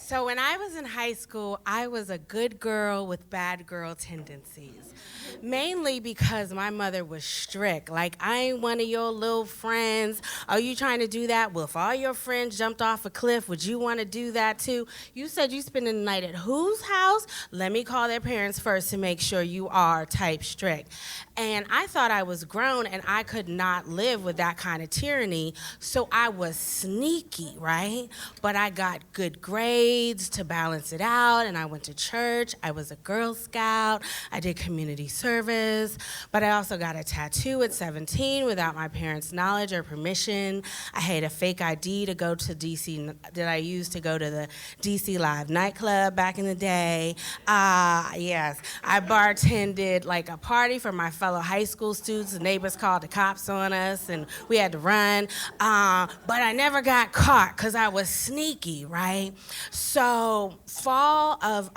So when I was in high school, I was a good girl with bad girl tendencies. Mainly because my mother was strict. Like, I ain't one of your little friends. Are you trying to do that? Well, if all your friends jumped off a cliff, would you want to do that too? You said you spending the night at whose house? Let me call their parents first to make sure you are type strict. And I thought I was grown and I could not live with that kind of tyranny, so I was sneaky, right? But I got good grades to balance it out, and I went to church. I was a Girl Scout. I did community service, but I also got a tattoo at 17 without my parents' knowledge or permission. I had a fake ID to go to DC, that I used to go to the DC Live nightclub back in the day. Yes, I bartended like a party for my fellow high school students. The neighbors called the cops on us, and we had to run. But I never got caught because I was sneaky, right? So fall of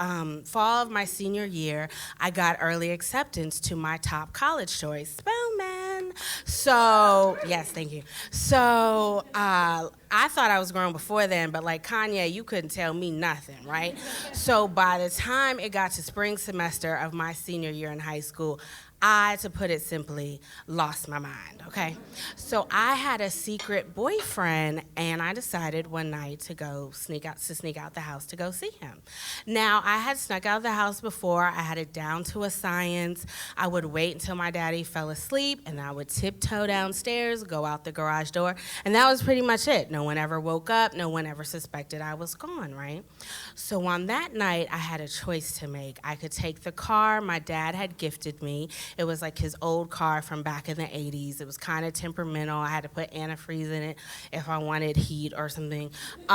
my senior year, I got early acceptance to my top college choice, Spelman. So yes, thank you. So I thought I was grown before then, but like Kanye, you couldn't tell me nothing, right? So by the time it got to spring semester of my senior year in high school, I, to put it simply, lost my mind, okay? So I had a secret boyfriend, and I decided one night to go sneak out the house to go see him. Now, I had snuck out of the house before. I had it down to a science. I would wait until my daddy fell asleep, and I would tiptoe downstairs, go out the garage door, and that was pretty much it. No one ever woke up. No one ever suspected I was gone, right? So on that night, I had a choice to make. I could take the car my dad had gifted me. It was like his old car from back in the 80s. It was kind of temperamental. I had to put antifreeze in it if I wanted heat or something. Or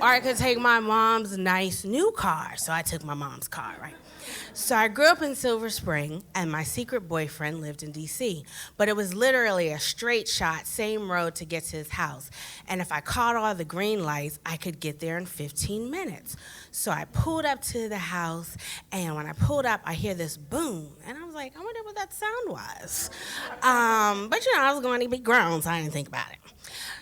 I could take my mom's nice new car. So I took my mom's car, right? So I grew up in Silver Spring, and my secret boyfriend lived in D.C., but it was literally a straight shot, same road to get to his house. And if I caught all the green lights, I could get there in 15 minutes. So I pulled up to the house, and when I pulled up, I hear this boom, and I was like, I wonder what that sound was. But I was going to be grown, so I didn't think about it.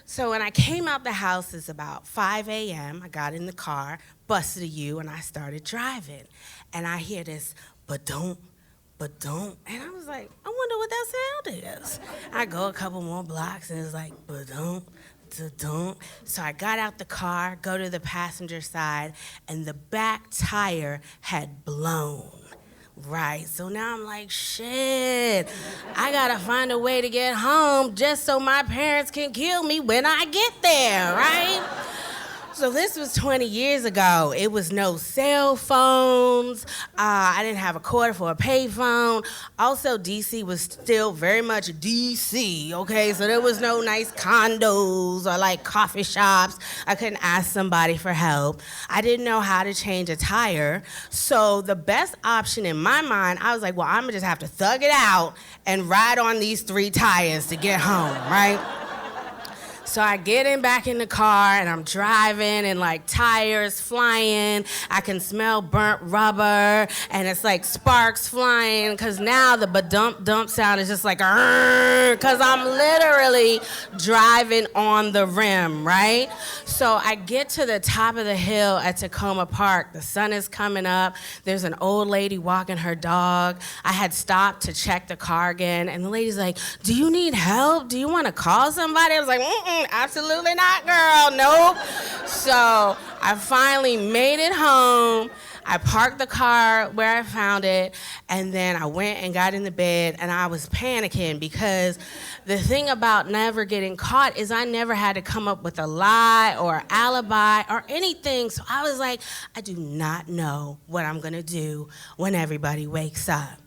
So when I came out the house, it's about 5 a.m., I got in the car, busted a U, and I started driving. And I hear this, ba-dum, ba-dum, and I was like, I wonder what that sound is. I go a couple more blocks, and it's like, ba-dum, da-dum. So I got out the car, go to the passenger side, and the back tire had blown. Right, so now I'm like, shit, I gotta find a way to get home just so my parents can kill me when I get there, right? So this was 20 years ago. It was no cell phones. I didn't have a quarter for a payphone. Also, D.C. was still very much D.C., okay? So there was no nice condos or like coffee shops. I couldn't ask somebody for help. I didn't know how to change a tire. So the best option in my mind, I was like, well, I'm gonna just have to thug it out and ride on these 3 tires to get home, right? So I get back in the car, and I'm driving, and like tires flying. I can smell burnt rubber, and it's like sparks flying, because now the ba-dump-dump sound is just like, because I'm literally driving on the rim, right? So I get to the top of the hill at Tacoma Park. The sun is coming up. There's an old lady walking her dog. I had stopped to check the car again, and the lady's like, do you need help? Do you want to call somebody? I was like, absolutely not, girl, nope. So I finally made it home. I parked the car where I found it, and then I went and got in the bed, and I was panicking because the thing about never getting caught is I never had to come up with a lie or alibi or anything. So I was like, I do not know what I'm gonna do when everybody wakes up.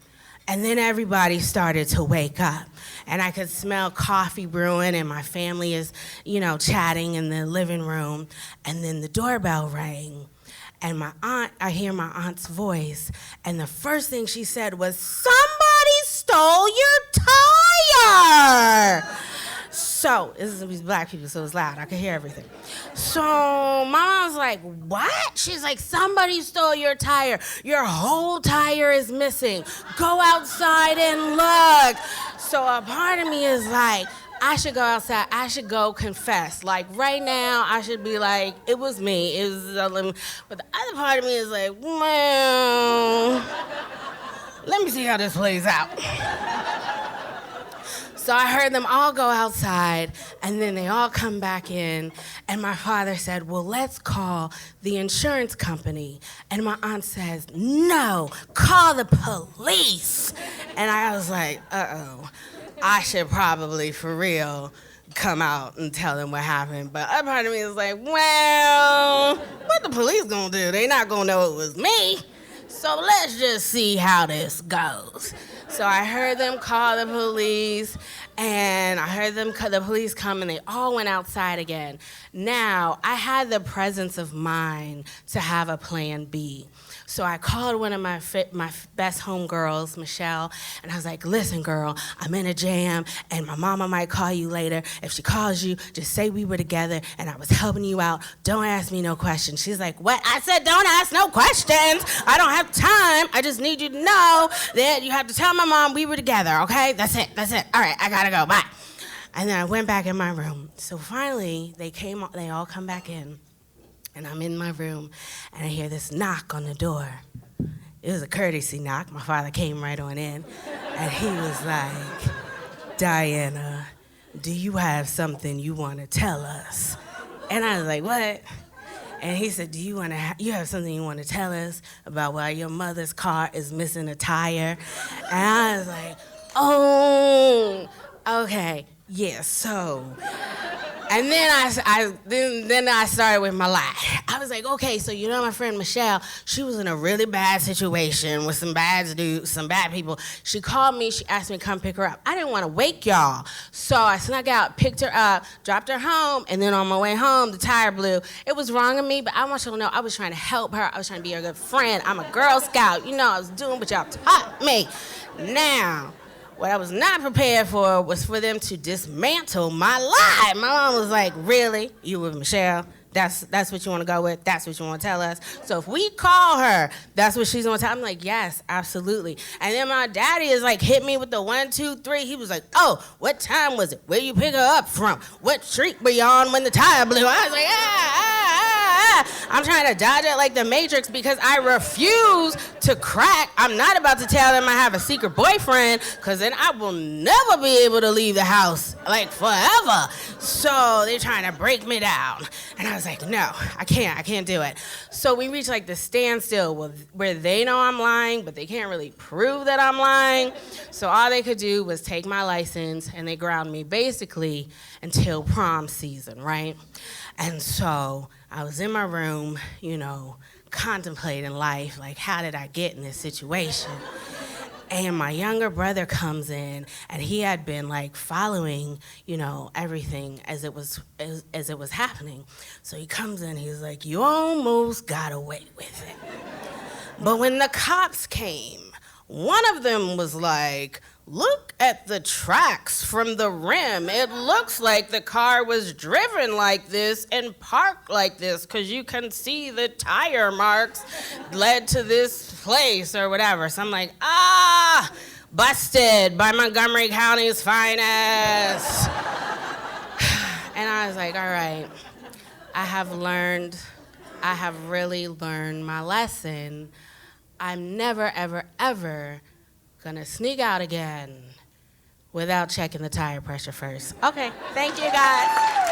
And then everybody started to wake up, and I could smell coffee brewing, and my family is, chatting in the living room, and then the doorbell rang, and I hear my aunt's voice, and the first thing she said was, somebody stole your tire! So, this is these black people, so it's loud. I could hear everything. So, my mom's like, what? She's like, somebody stole your tire. Your whole tire is missing. Go outside and look. So, a part of me is like, I should go outside. I should go confess. Like right now, I should be like, it was me. It was, but the other part of me is like, well, let me see how this plays out. So I heard them all go outside, and then they all come back in, and my father said, well, let's call the insurance company. And my aunt says, no, call the police. And I was like, uh-oh, I should probably, for real, come out and tell them what happened. But other part of me is like, well, what the police gonna do? They not gonna know it was me. So let's just see how this goes. So I heard them call the police, and I heard the police come, and they all went outside again. Now, I had the presence of mind to have a plan B. So I called one of my best homegirls, Michelle, and I was like, listen, girl, I'm in a jam, and my mama might call you later. If she calls you, just say we were together, and I was helping you out. Don't ask me no questions. She's like, what? I said, don't ask no questions. I don't have time. I just need you to know that you have to tell my mom we were together, okay? That's it. All right, I gotta go, bye. And then I went back in my room. So finally, they all come back in. And I'm in my room, and I hear this knock on the door. It was a courtesy knock. My father came right on in, and he was like, Diana, do you have something you want to tell us? And I was like, what? And he said, you have something you want to tell us about why your mother's car is missing a tire? And I was like, oh, okay, yeah, so... And then I started with my lie. I was like, okay, so you know my friend Michelle, she was in a really bad situation with some bad people. She called me, she asked me to come pick her up. I didn't want to wake y'all. So I snuck out, picked her up, dropped her home, and then on my way home, the tire blew. It was wrong of me, but I want you to know I was trying to help her. I was trying to be a good friend. I'm a Girl Scout. You know, I was doing what y'all taught me. Now, what I was not prepared for was for them to dismantle my lie. My mom was like, really? You with Michelle? That's what you want to go with? That's what you want to tell us? So if we call her, that's what she's going to tell. I'm like, yes, absolutely. And then my daddy is like, hit me with the 1, 2, 3. He was like, oh, what time was it? Where you pick her up from? What street were you on when the tire blew? I was like, I'm trying to dodge it like the Matrix because I refuse to crack. I'm not about to tell them I have a secret boyfriend because then I will never be able to leave the house, like forever. So they're trying to break me down. And I was like, no, I can't do it. So we reached like the standstill where they know I'm lying, but they can't really prove that I'm lying. So all they could do was take my license and they ground me basically until prom season, right? And so I was in my room, you know, contemplating life, like how did I get in this situation? And my younger brother comes in, and he had been like following, you know, everything as it was happening. So he comes in, he's like, you almost got away with it. But when the cops came, one of them was like, look at the tracks from the rim. It looks like the car was driven like this and parked like this because you can see the tire marks led to this place or whatever. So I'm like, busted by Montgomery County's finest. And I was like, all right, I have really learned my lesson. I'm never, ever, ever gonna sneak out again without checking the tire pressure first. Okay, thank you guys.